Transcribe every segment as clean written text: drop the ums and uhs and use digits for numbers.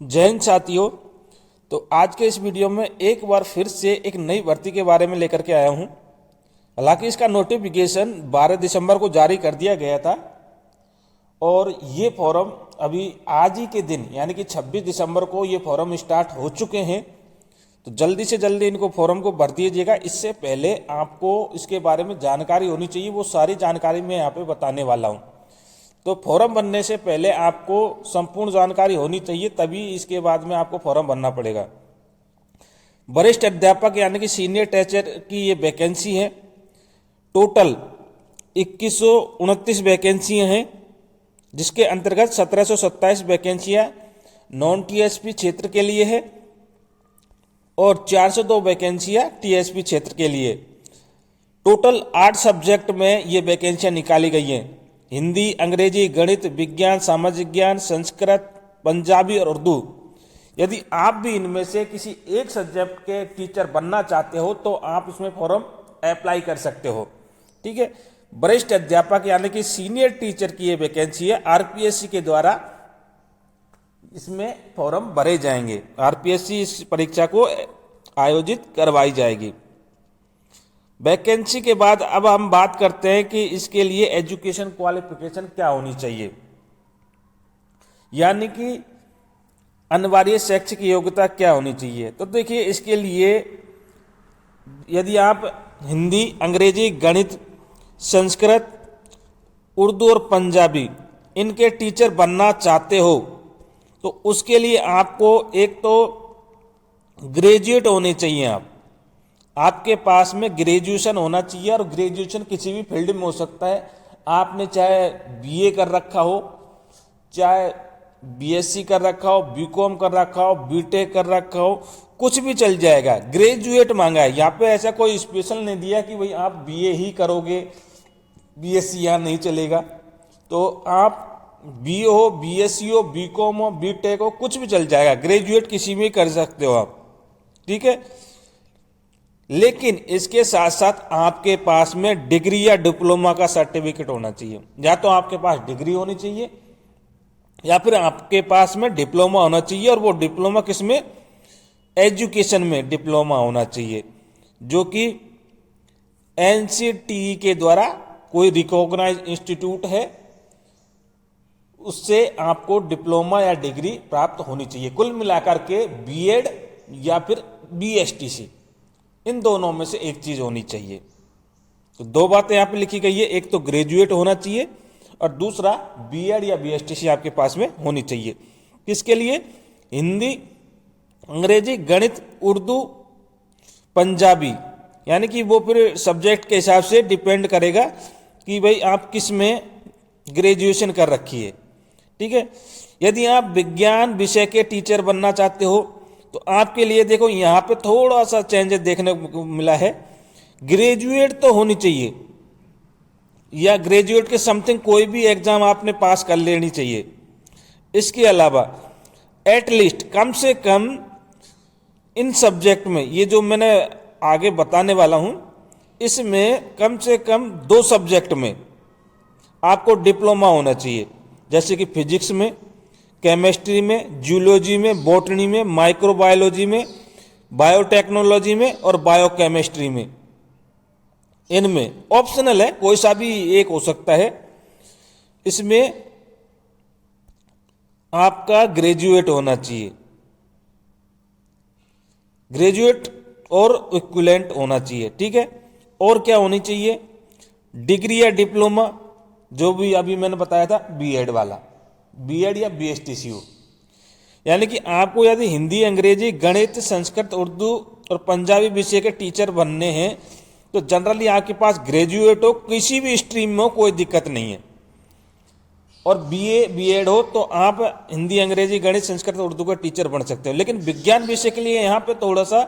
जय हिंद साथियों। तो आज के इस वीडियो में एक बार फिर से एक नई भर्ती के बारे में लेकर के आया हूं। हालांकि इसका नोटिफिकेशन 12 दिसंबर को जारी कर दिया गया था और ये फॉर्म अभी आज ही के दिन यानी कि 26 दिसंबर को ये फॉर्म स्टार्ट हो चुके हैं। तो जल्दी से जल्दी इनको फॉर्म को भर दीजिएगा। इससे पहले आपको इसके बारे में जानकारी होनी चाहिए, वो सारी जानकारी मैं यहाँ पे बताने वाला हूँ। तो फॉर्म भरने से पहले आपको संपूर्ण जानकारी होनी चाहिए, तभी इसके बाद में आपको फॉर्म भरना पड़ेगा। वरिष्ठ अध्यापक यानी कि सीनियर टीचर की ये वैकेंसी है। टोटल 2129 वैकेंसियाँ हैं, जिसके अंतर्गत 1727 वैकेंसियाँ नॉन टीएसपी क्षेत्र के लिए है और 402 वैकेंसियाँ टीएसपी क्षेत्र के लिए। टोटल 8 सब्जेक्ट में ये वैकेंसियाँ निकाली गई हैं। हिंदी, अंग्रेजी, गणित, विज्ञान, सामाजिक ज्ञान, संस्कृत, पंजाबी और उर्दू। यदि आप भी इनमें से किसी एक सब्जेक्ट के टीचर बनना चाहते हो तो आप इसमें फॉर्म अप्लाई कर सकते हो। ठीक है। वरिष्ठ अध्यापक यानी कि सीनियर टीचर की ये वैकेंसी है। आरपीएससी के द्वारा इसमें फॉर्म भरे जाएंगे। आरपीएससी इस परीक्षा को आयोजित करवाई जाएगी। वैकेंसी के बाद अब हम बात करते हैं कि इसके लिए एजुकेशन क्वालिफिकेशन क्या होनी चाहिए, यानी कि अनिवार्य शैक्षिक योग्यता क्या होनी चाहिए। तो देखिए, इसके लिए यदि आप हिंदी, अंग्रेजी, गणित, संस्कृत, उर्दू और पंजाबी इनके टीचर बनना चाहते हो तो उसके लिए आपको एक तो ग्रेजुएट होने चाहिए। आपके पास में ग्रेजुएशन होना चाहिए और ग्रेजुएशन किसी भी फील्ड में हो सकता है। आपने चाहे बीए कर रखा हो, चाहे बीएससी कर रखा हो, बीकॉम कर रखा हो, बीटेक कर रखा हो, कुछ भी चल जाएगा। ग्रेजुएट मांगा है यहाँ पे, ऐसा कोई स्पेशल नहीं दिया कि भाई आप बीए ही करोगे, बीएससी यहाँ नहीं चलेगा। तो आप बीए हो, बीएससी हो, बीकॉम हो, बीटेक हो, कुछ भी चल जाएगा। ग्रेजुएट किसी में कर सकते हो आप। ठीक है। लेकिन इसके साथ साथ आपके पास में डिग्री या डिप्लोमा का सर्टिफिकेट होना चाहिए। या तो आपके पास डिग्री होनी चाहिए या फिर आपके पास में डिप्लोमा होना चाहिए, और वो डिप्लोमा किसमें, एजुकेशन में डिप्लोमा होना चाहिए, जो कि एनसीटीई के द्वारा कोई रिकॉग्नाइज इंस्टीट्यूट है, उससे आपको डिप्लोमा या डिग्री प्राप्त होनी चाहिए। कुल मिलाकर के बीएड या फिर बीएसटीसी, इन दोनों में से एक चीज होनी चाहिए। तो दो बातें यहां पे लिखी गई है, एक तो ग्रेजुएट होना चाहिए और दूसरा बीएड या बीएसटीसी आपके पास में होनी चाहिए। किसके लिए, हिंदी, अंग्रेजी, गणित, उर्दू, पंजाबी, यानी कि वो फिर सब्जेक्ट के हिसाब से डिपेंड करेगा कि भाई आप किस में ग्रेजुएशन कर रखी है। ठीक है। यदि आप विज्ञान विषय के टीचर बनना चाहते हो तो आपके लिए देखो यहाँ पे थोड़ा सा चेंजेस देखने को मिला है। ग्रेजुएट तो होनी चाहिए या ग्रेजुएट के समथिंग कोई भी एग्जाम आपने पास कर लेनी चाहिए। इसके अलावा एटलीस्ट कम से कम इन सब्जेक्ट में, ये जो मैंने आगे बताने वाला हूं, इसमें कम से कम 2 सब्जेक्ट में आपको डिप्लोमा होना चाहिए। जैसे कि फिजिक्स में, केमिस्ट्री में, जूलॉजी में, बॉटनी में, माइक्रोबायोलॉजी में, बायोटेक्नोलॉजी में और बायोकेमिस्ट्री में। इनमें ऑप्शनल है, कोई सा भी एक हो सकता है। इसमें आपका ग्रेजुएट होना चाहिए, ग्रेजुएट और इक्विवेलेंट होना चाहिए। ठीक है। और क्या होनी चाहिए, डिग्री या डिप्लोमा, जो भी अभी मैंने बताया था बीएड वाला, बीएड या बीएसटीसी हो। यानी कि आपको यदि हिंदी, अंग्रेजी, गणित, संस्कृत, उर्दू और पंजाबी विषय के टीचर बनने हैं तो जनरली आपके पास ग्रेजुएट हो, किसी भी स्ट्रीम में हो, कोई दिक्कत नहीं है। और बीए बीएड हो तो आप हिंदी, अंग्रेजी, गणित, संस्कृत, उर्दू का टीचर बन सकते हो। लेकिन विज्ञान विषय के लिए यहाँ पे थोड़ा सा,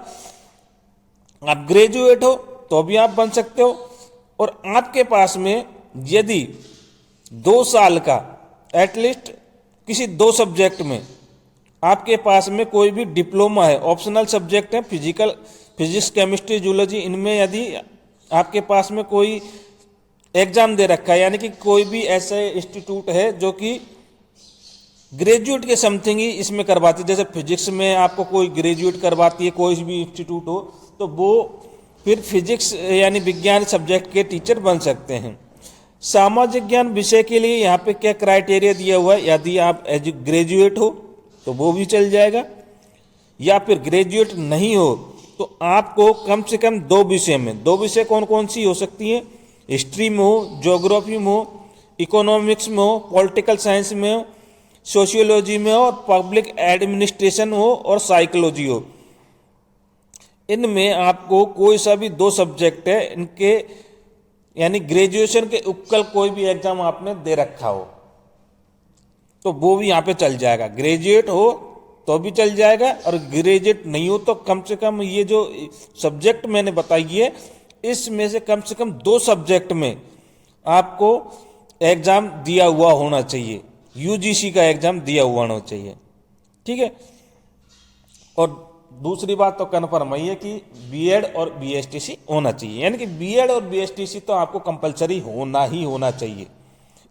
आप ग्रेजुएट हो तो भी आप बन सकते हो, और आपके पास में यदि 2 साल का एटलीस्ट किसी 2 सब्जेक्ट में आपके पास में कोई भी डिप्लोमा है, ऑप्शनल सब्जेक्ट है फिजिक्स, केमिस्ट्री, जूलॉजी, इनमें यदि आपके पास में कोई एग्जाम दे रखा है, यानी कि कोई भी ऐसे इंस्टीट्यूट है जो कि ग्रेजुएट के समथिंग ही इसमें करवाती है। जैसे फिजिक्स में आपको कोई ग्रेजुएट करवाती है कोई भी इंस्टीट्यूट हो, तो वो फिर फिजिक्स यानी विज्ञान सब्जेक्ट के टीचर बन सकते हैं। सामाजिक ज्ञान विषय के लिए यहाँ पे क्या क्राइटेरिया दिया हुआ है, यदि आप ग्रेजुएट हो तो वो भी चल जाएगा, या फिर ग्रेजुएट नहीं हो तो आपको कम से कम 2 विषय में, 2 विषय कौन कौन सी हो सकती हैं, हिस्ट्री में हो, ज्योग्राफी में हो, इकोनॉमिक्स में हो, पॉलिटिकल साइंस में हो, सोशियोलॉजी में हो, और पब्लिक एडमिनिस्ट्रेशन हो, और साइकोलॉजी हो। इनमें आपको कोई सा भी 2 सब्जेक्ट है इनके, यानी ग्रेजुएशन के उपकल कोई भी एग्जाम आपने दे रखा हो तो वो भी यहाँ पे चल जाएगा। ग्रेजुएट हो तो भी चल जाएगा, और ग्रेजुएट नहीं हो तो कम से कम ये जो सब्जेक्ट मैंने बताई है इसमें से कम 2 सब्जेक्ट में आपको एग्जाम दिया हुआ होना चाहिए, यूजीसी का एग्जाम दिया हुआ होना चाहिए। ठीक है। और दूसरी बात तो कन्फर्म है कि बीएड और बीएसटीसी होना चाहिए, यानी कि बीएड और बीएसटीसी तो आपको कंपलसरी होना ही होना चाहिए।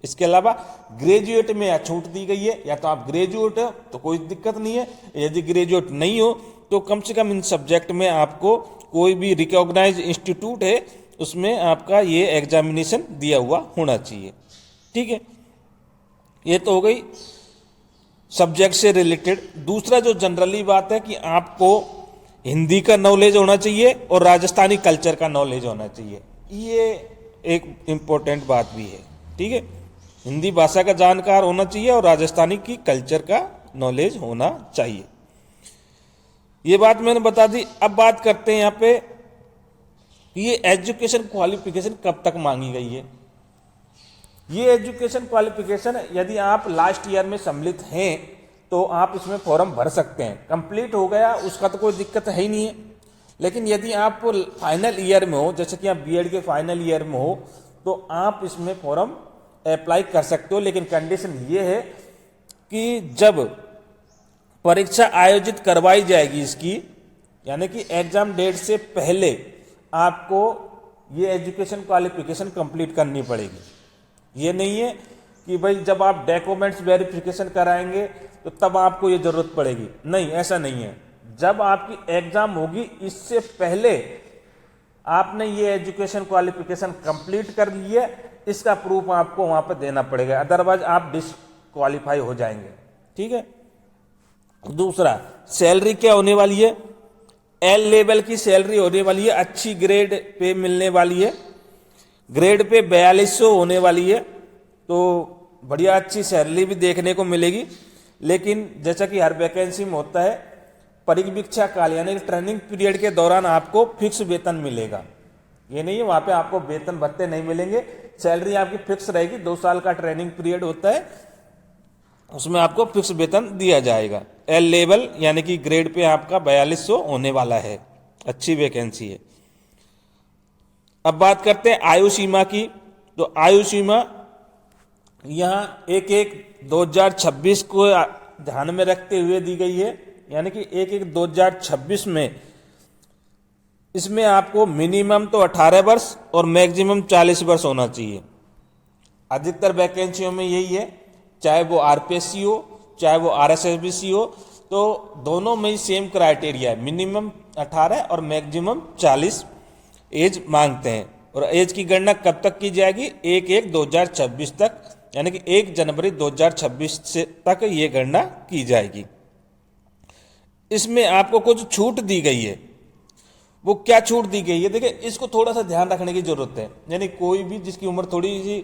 इसके अलावा ग्रेजुएट में या छूट दी गई है, या तो आप ग्रेजुएट हो तो कोई दिक्कत नहीं है, यदि ग्रेजुएट नहीं हो तो कम से कम इन सब्जेक्ट में आपको कोई भी रिकॉग्नाइज इंस्टीट्यूट है उसमें आपका ये एग्जामिनेशन दिया हुआ होना चाहिए। ठीक है, ये तो हो गई सब्जेक्ट से रिलेटेड। दूसरा जो जनरली बात है कि आपको हिंदी का नॉलेज होना चाहिए और राजस्थानी कल्चर का नॉलेज होना चाहिए, ये एक इम्पोर्टेंट बात भी है। ठीक है, हिंदी भाषा का जानकार होना चाहिए और राजस्थानी की कल्चर का नॉलेज होना चाहिए। ये बात मैंने बता दी। अब बात करते हैं यहाँ पे ये एजुकेशन क्वालिफिकेशन कब तक मांगी गई है। ये एजुकेशन क्वालिफिकेशन यदि आप लास्ट ईयर में सम्मिलित हैं तो आप इसमें फॉर्म भर सकते हैं, कंप्लीट हो गया उसका तो कोई दिक्कत है ही नहीं है। लेकिन यदि आप फाइनल ईयर में हो, जैसे कि आप बीएड के फाइनल ईयर में हो, तो आप इसमें फॉर्म अप्लाई कर सकते हो। लेकिन कंडीशन ये है कि जब परीक्षा आयोजित करवाई जाएगी इसकी, यानी कि एग्जाम डेट से पहले आपको ये एजुकेशन क्वालिफिकेशन कंप्लीट करनी पड़ेगी। ये नहीं है कि भाई जब आप डॉक्यूमेंट्स वेरिफिकेशन कराएंगे तो तब आपको ये जरूरत पड़ेगी, नहीं, ऐसा नहीं है। जब आपकी एग्जाम होगी इससे पहले आपने ये एजुकेशन क्वालिफिकेशन कंप्लीट कर ली है, इसका प्रूफ आपको वहां पर देना पड़ेगा, अदरवाइज आप डिसक्वालीफाई हो जाएंगे। ठीक है। दूसरा, सैलरी क्या होने वाली है, एल लेवल की सैलरी होने वाली है, अच्छी ग्रेड पे मिलने वाली है, ग्रेड पे 4200 होने वाली है, तो बढ़िया अच्छी सैलरी भी देखने को मिलेगी। लेकिन जैसा कि हर वैकेंसी में होता है, परिवीक्षा काल यानी ट्रेनिंग पीरियड के दौरान आपको फिक्स वेतन मिलेगा। ये नहीं है वहां पे आपको वेतन भत्ते नहीं मिलेंगे, सैलरी आपकी फिक्स रहेगी। 2 साल का ट्रेनिंग पीरियड होता है, उसमें आपको फिक्स वेतन दिया जाएगा। एल लेवल यानी कि ग्रेड पे आपका 4200 होने वाला है, अच्छी वैकेंसी है। अब बात करते हैं आयु सीमा की। तो आयु सीमा यहाँ 1/1/2026 को ध्यान में रखते हुए दी गई है, यानी कि 1/1/2026 में इसमें आपको मिनिमम तो 18 वर्ष और मैक्सिमम 40 वर्ष होना चाहिए। अधिकतर वैकेंसियों में यही है, चाहे वो आरपीएससी हो चाहे वो आरएसएसबीसी हो, तो दोनों में ही सेम क्राइटेरिया है, मिनिमम 18 और मैक्सिमम 40 एज मांगते हैं। और एज की गणना कब तक की जाएगी, 1/1/2026 तक, यानी कि 1 जनवरी 2026 से तक ये गणना की जाएगी। इसमें आपको कुछ छूट दी गई है। वो क्या छूट दी गई है, देखिए इसको थोड़ा सा ध्यान रखने की जरूरत है। यानी कोई भी जिसकी उम्र थोड़ी सी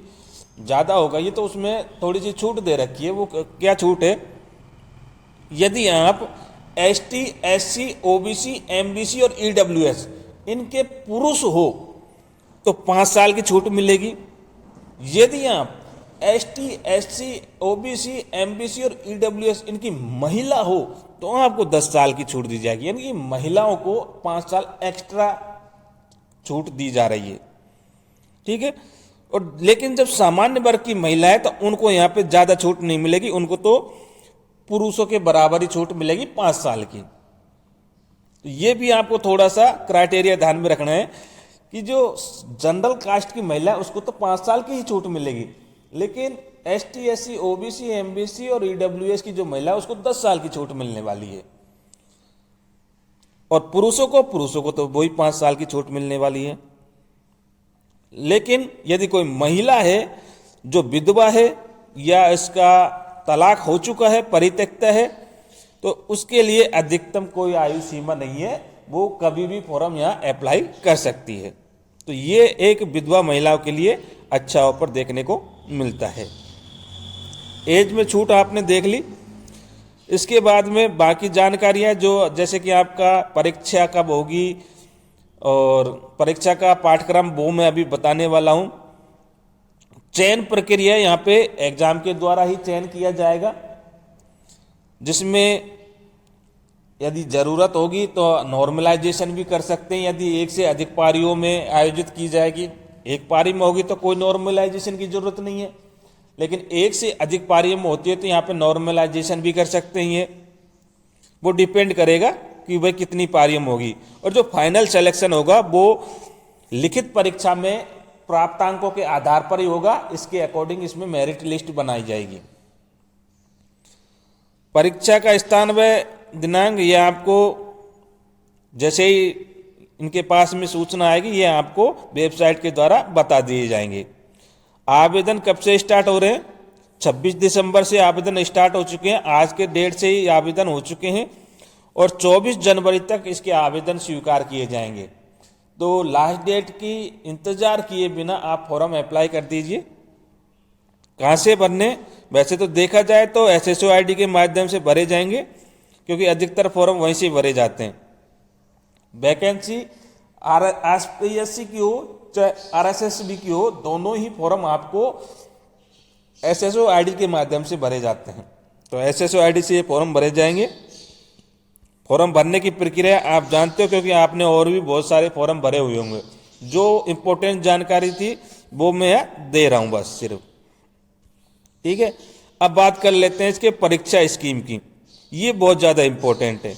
ज्यादा हो गई है तो उसमें थोड़ी सी छूट दे रखी है। वो क्या छूट है, यदि आप एसटी, एससी, ओबीसी, एमबीसी और ईडब्ल्यूएस इनके पुरुष हो तो 5 साल की छूट मिलेगी। यदि आप एसटी, एससी, ओबीसी, एमबीसी और ईडब्ल्यूएस इनकी महिला हो तो आपको 10 साल की छूट दी जाएगी, यानी कि महिलाओं को 5 साल एक्स्ट्रा छूट दी जा रही है। ठीक है। और लेकिन जब सामान्य वर्ग की महिला है तो उनको यहाँ पे ज्यादा छूट नहीं मिलेगी, उनको तो पुरुषों के बराबर ही छूट मिलेगी 5 साल की। तो ये भी आपको थोड़ा सा क्राइटेरिया ध्यान में रखना है कि जो जनरल कास्ट की महिला है उसको तो 5 साल की ही छूट मिलेगी, लेकिन ST SC OBC MBC और EWS की जो महिला है उसको 10 साल की छूट मिलने वाली है, और पुरुषों को तो वही 5 साल की छूट मिलने वाली है। लेकिन यदि कोई महिला है जो विधवा है या इसका तलाक हो चुका है, परित्यक्ता है, तो उसके लिए अधिकतम कोई आयु सीमा नहीं है, वो कभी भी फॉर्म यहाँ अप्लाई कर सकती है। तो ये एक विधवा महिलाओं के लिए अच्छा ऑफर देखने को मिलता है। एज में छूट आपने देख ली। इसके बाद में बाकी जानकारियां जो जैसे कि आपका परीक्षा कब होगी और परीक्षा का पाठ्यक्रम वो मैं अभी बताने वाला हूं। चयन प्रक्रिया यहाँ पे एग्जाम के द्वारा ही चयन किया जाएगा, जिसमें यदि जरूरत होगी तो नॉर्मलाइजेशन भी कर सकते हैं। यदि एक से अधिक पारियों में आयोजित की जाएगी, एक पारी में होगी तो कोई नॉर्मलाइजेशन की जरूरत नहीं है, लेकिन एक से अधिक पारियों में होती है तो यहाँ पे नॉर्मलाइजेशन भी कर सकते हैं। वो डिपेंड करेगा कि भाई कितनी पारियों में होगी, और जो फाइनल सिलेक्शन होगा वो लिखित परीक्षा में प्राप्तांकों के आधार पर ही होगा। इसके अकॉर्डिंग इसमें मेरिट लिस्ट बनाई जाएगी। परीक्षा का स्थान व दिनांक ये आपको जैसे ही इनके पास में सूचना आएगी ये आपको वेबसाइट के द्वारा बता दिए जाएंगे। आवेदन कब से स्टार्ट हो रहे हैं? 26 दिसंबर से आवेदन स्टार्ट हो चुके हैं। आज के डेट से ही आवेदन हो चुके हैं और 24 जनवरी तक इसके आवेदन स्वीकार किए जाएंगे। तो लास्ट डेट की इंतजार किए बिना आप फॉर्म अप्लाई कर दीजिए। कहाँ से भरने? वैसे तो देखा जाए तो SSO ID के माध्यम से भरे जाएंगे, क्योंकि अधिकतर फॉर्म वहीं से भरे जाते हैं। वैकेंसी RSPSC की हो चाहे RSSB की हो, दोनों ही फॉर्म आपको SSO ID के माध्यम से भरे जाते हैं। तो SSO ID से ये फॉर्म भरे जाएंगे। फॉर्म भरने की प्रक्रिया आप जानते हो, क्योंकि आपने और भी बहुत सारे फॉर्म भरे हुए होंगे। जो इंपॉर्टेंट जानकारी थी वो मैं दे रहा हूं बस सिर्फ, ठीक है। अब बात कर लेते हैं इसके परीक्षा स्कीम की। ये बहुत ज्यादा इंपॉर्टेंट है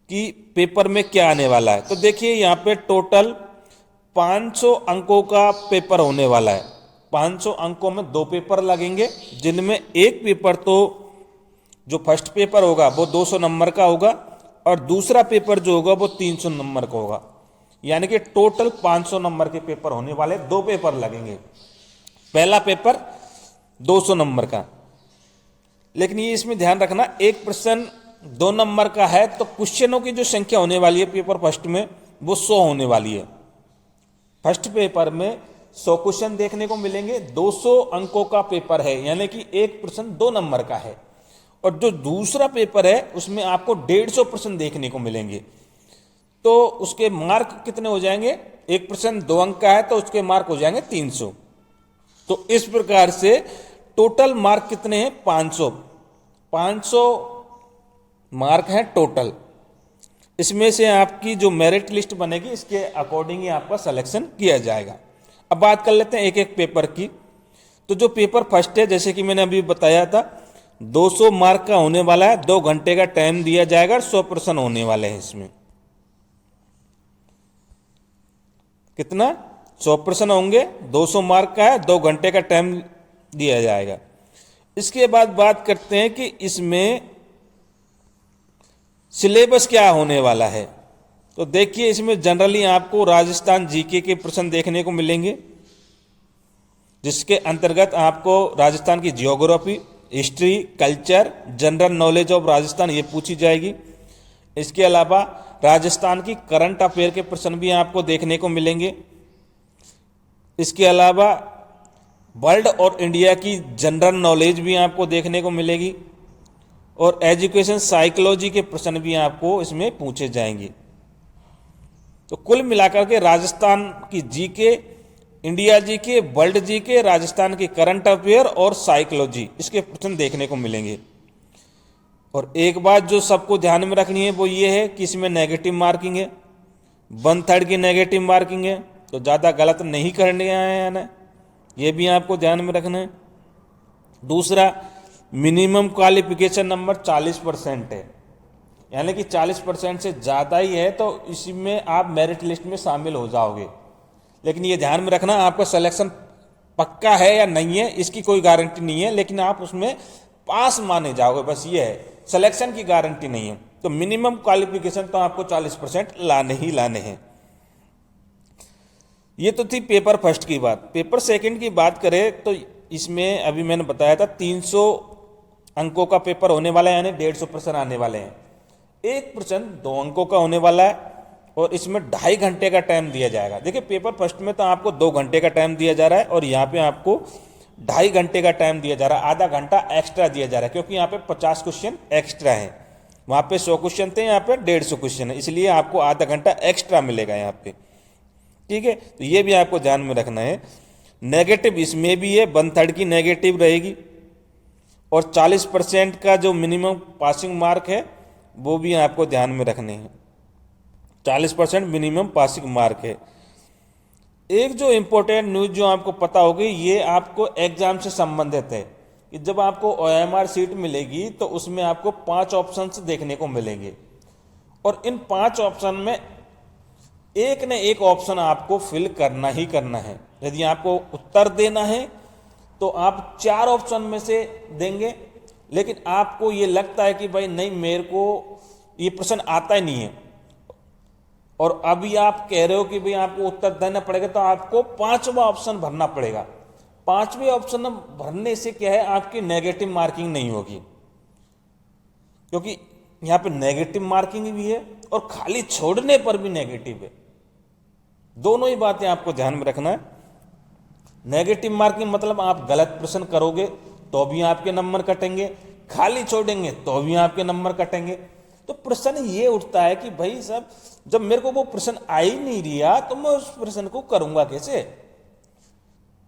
कि पेपर में क्या आने वाला है। तो देखिए यहाँ पे टोटल 500 अंकों का पेपर होने वाला है। 500 अंकों में 2 पेपर लगेंगे, जिनमें एक पेपर तो जो फर्स्ट पेपर होगा वो 200 नंबर का होगा और दूसरा पेपर जो होगा वो 300 नंबर का होगा। यानी कि टोटल 500 नंबर के पेपर होने वाले, 2 पेपर लगेंगे। पहला पेपर 200 नंबर का, लेकिन ये इसमें ध्यान रखना, एक प्रश्न 2 नंबर का है तो क्वेश्चनों की जो संख्या होने वाली है पेपर फर्स्ट में वो 100 होने वाली है। फर्स्ट पेपर में 100 क्वेश्चन देखने को मिलेंगे। 200 अंकों का पेपर है, यानी कि एक प्रश्न 2 नंबर का है। और जो दूसरा पेपर है उसमें आपको 150 प्रश्न देखने को मिलेंगे। तो उसके मार्क कितने हो जाएंगे? एक प्रश्न 2 अंक का है तो उसके मार्क हो जाएंगे 300। तो इस प्रकार से टोटल मार्क कितने हैं? 500 मार्क हैं टोटल। इसमें से आपकी जो मेरिट लिस्ट बनेगी इसके अकॉर्डिंग ही आपका सिलेक्शन किया जाएगा। अब बात कर लेते हैं एक एक पेपर की। तो जो पेपर फर्स्ट है, जैसे कि मैंने अभी बताया था, 200 मार्क का होने वाला है। 2 घंटे का टाइम दिया जाएगा और 100 प्रश्न होने वाले हैं इसमें। कितना? 100 प्रश्न होंगे, 200 मार्क का है, 2 घंटे का टाइम दिया जाएगा। इसके बाद बात करते हैं कि इसमें सिलेबस क्या होने वाला है। तो देखिए इसमें जनरली आपको राजस्थान जीके के प्रश्न देखने को मिलेंगे, जिसके अंतर्गत आपको राजस्थान की geography, history, culture, general knowledge of Rajasthan ये पूछी जाएगी। इसके अलावा राजस्थान की करंट अफेयर के प्रश्न भी आपको देखने को मिलेंगे। इसके अलावा वर्ल्ड और इंडिया की जनरल नॉलेज भी आपको देखने को मिलेगी और एजुकेशन साइकोलॉजी के प्रश्न भी आपको इसमें पूछे जाएंगे। तो कुल मिलाकर के राजस्थान की GK, India GK, world GK, Rajasthan की करंट अफेयर और साइकोलॉजी, इसके प्रश्न देखने को मिलेंगे। और एक बात जो सबको ध्यान में रखनी है वो ये है कि इसमें नेगेटिव मार्किंग है, 1/3 की नेगेटिव मार्किंग है। तो ज़्यादा गलत नहीं करने आए हैं ना, ये भी आपको ध्यान में रखना है। दूसरा, मिनिमम क्वालिफिकेशन नंबर 40% है, यानी कि 40% से ज़्यादा ही है तो इसमें आप मेरिट लिस्ट में शामिल हो जाओगे। लेकिन ये ध्यान में रखना, आपका सिलेक्शन पक्का है या नहीं है इसकी कोई गारंटी नहीं है, लेकिन आप उसमें पास माने जाओगे, बस ये है। सिलेक्शन की गारंटी नहीं है। तो मिनिमम क्वालिफिकेशन तो आपको 40% लाने ही लाने हैं। ये तो थी पेपर फर्स्ट की बात। पेपर सेकंड की बात करें तो इसमें अभी मैंने बताया था 300 अंकों का पेपर होने वाला है, यानी 150 प्रश्न आने वाले हैं। एक प्रश्न 2 अंकों का होने वाला है और इसमें 2.5 घंटे का टाइम दिया जाएगा। देखिए पेपर फर्स्ट में तो आपको 2 घंटे का टाइम दिया जा रहा है और यहाँ पे आपको 2.5 घंटे का टाइम दिया जा रहा है, आधा घंटा एक्स्ट्रा दिया जा रहा है, क्योंकि यहाँ पे 50 क्वेश्चन एक्स्ट्रा हैं। वहाँ पे 100 क्वेश्चन थे, यहाँ पे 150 क्वेश्चन है, इसलिए आपको आधा घंटा एक्स्ट्रा मिलेगा यहाँ पे। ठीक है, तो ये भी आपको ध्यान में रखना है। नेगेटिव इसमें भी है, 1/3 की नेगेटिव रहेगी और 40% का जो मिनिमम पासिंग मार्क है वो भी आपको ध्यान में रखने हैं। 40% मिनिमम पासिंग मार्क है। एक जो इंपॉर्टेंट न्यूज जो आपको पता होगी, ये आपको एग्जाम से संबंधित है कि जब आपको OMR सीट मिलेगी तो उसमें आपको 5 ऑप्शंस देखने को मिलेंगे और इन 5 ऑप्शन में एक न एक ऑप्शन आपको फिल करना ही करना है। यदि आपको उत्तर देना है तो आप 4 ऑप्शन में से देंगे, लेकिन आपको ये लगता है कि भाई नहीं, मेरे को ये प्रश्न आता ही नहीं है और अभी आप कह रहे हो कि भाई आपको उत्तर देना पड़ेगा, तो आपको 5वां ऑप्शन भरना पड़ेगा। 5वें ऑप्शन भरने से क्या है, आपकी नेगेटिव मार्किंग नहीं होगी, क्योंकि यहाँ पे नेगेटिव मार्किंग भी है और खाली छोड़ने पर भी नेगेटिव है। दोनों ही बातें आपको ध्यान में रखना है। नेगेटिव मार्किंग मतलब आप गलत प्रश्न करोगे तो भी आपके नंबर कटेंगे, खाली छोड़ेंगे तो भी आपके नंबर कटेंगे। तो प्रश्न ये उठता है कि भाई साहब, जब मेरे को वो प्रश्न आ ही नहीं रहा तो मैं उस प्रश्न को करूंगा कैसे।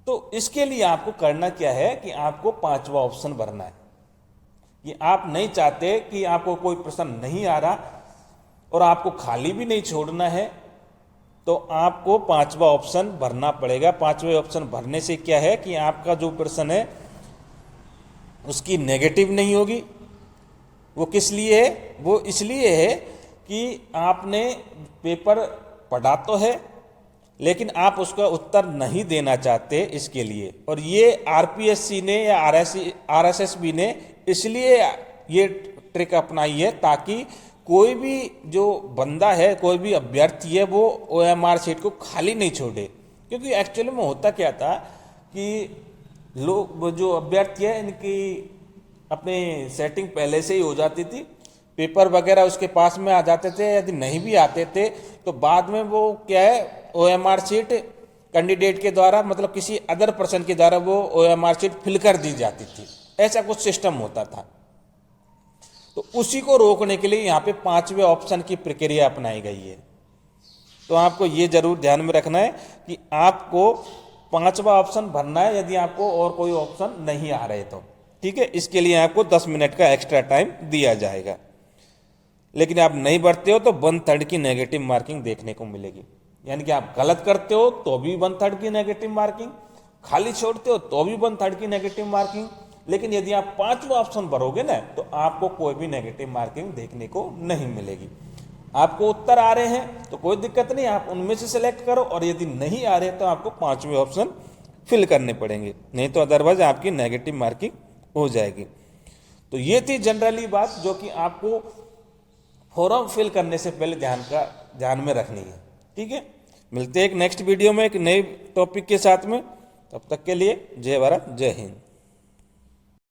तो इसके लिए आपको करना क्या है कि आपको 5वां ऑप्शन भरना है। कि आप नहीं चाहते कि आपको कोई प्रश्न नहीं आ रहा और आपको खाली भी नहीं छोड़ना है, तो आपको 5वां ऑप्शन भरना पड़ेगा। 5वें ऑप्शन भरने से क्या है कि आपका जो प्रश्न है उसकी नेगेटिव नहीं होगी। वो किस लिए है? वो इसलिए है कि आपने पेपर पढ़ा तो है लेकिन आप उसका उत्तर नहीं देना चाहते, इसके लिए। और ये RPSC ने या RSSB ने इसलिए ये ट्रिक अपनाई है ताकि कोई भी जो बंदा है, कोई भी अभ्यर्थी है, वो OMR सीट को खाली नहीं छोड़े। क्योंकि एक्चुअली में होता क्या था कि लोग जो अभ्यर्थी है इनकी अपनी सेटिंग पहले से ही हो जाती थी, पेपर वगैरह उसके पास में आ जाते थे। यदि नहीं भी आते थे तो बाद में वो क्या है, OMR सीट कैंडिडेट के द्वारा, मतलब किसी अदर पर्सन के द्वारा वो OMR सीट फिल कर दी जाती थी। ऐसा कुछ सिस्टम होता था। तो उसी को रोकने के लिए यहाँ पे 5वें ऑप्शन की प्रक्रिया अपनाई गई है। तो आपको ये जरूर ध्यान में रखना है कि आपको 5वां ऑप्शन भरना है यदि आपको और कोई ऑप्शन नहीं आ रहे तो। ठीक है, इसके लिए आपको 10 मिनट का एक्स्ट्रा टाइम दिया जाएगा। लेकिन आप नहीं भरते हो तो 1/3 की नेगेटिव मार्किंग देखने को मिलेगी। यानी कि आप गलत करते हो तो भी 1/3 की नेगेटिव मार्किंग, खाली छोड़ते हो तो भी 1/3 की नेगेटिव मार्किंग। लेकिन यदि आप 5वां ऑप्शन भरोगे ना तो आपको कोई भी नेगेटिव मार्किंग देखने को नहीं मिलेगी। आपको उत्तर आ रहे हैं तो कोई दिक्कत नहीं, आप उनमें से सिलेक्ट करो, और यदि नहीं आ रहे तो आपको 5वें ऑप्शन फिल करने पड़ेंगे, नहीं तो अदरवाइज आपकी नेगेटिव मार्किंग हो जाएगी। तो ये थी जनरली बात जो कि आपको फॉर्म फिल करने से पहले ध्यान में रखनी है। ठीक है, मिलते हैं एक नेक्स्ट वीडियो में एक नए टॉपिक के साथ में। तब तक के लिए जय भारत, जय हिंद।